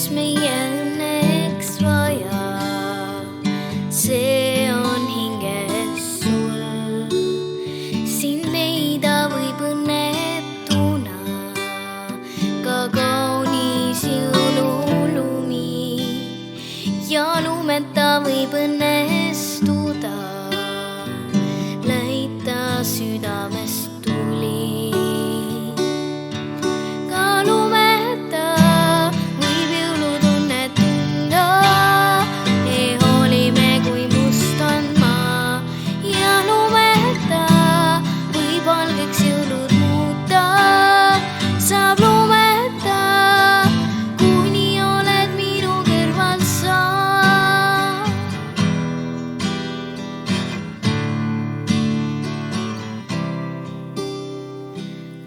mis meie õnneks vaja, see on hinges sul. Sind leida võib õnnetuna ka kaunis jõululumi ja lumeta võib õnnestuda leida südamest tuli.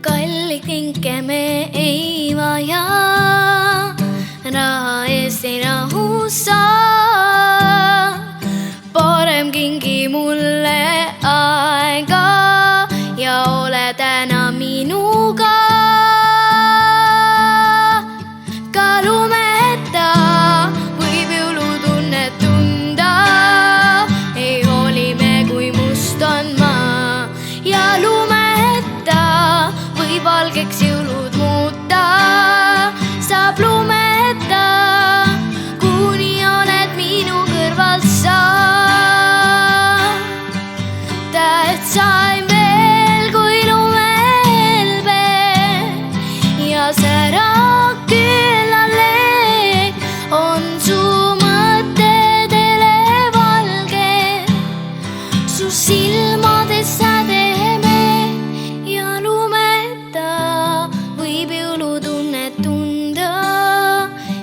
Kalli kinke me ei vaja, raha eest ei rahu saa. Parem kingi mulle aega ja ole täna minuga. Ka lumeta võib jõulutunnet tunda, ei hooli me, kui must on maa ja lumeta võib valgeks jõulud muuta. Saab lumeta, kuni oled minu kõrval sa. Tähtsaim veel kui lumehelbe ja sära küllale on su mõttedele valge, su silmades sädeme ja lumeta võib jõulutunnet tunda,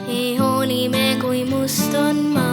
ei hooli me, kui must on maa.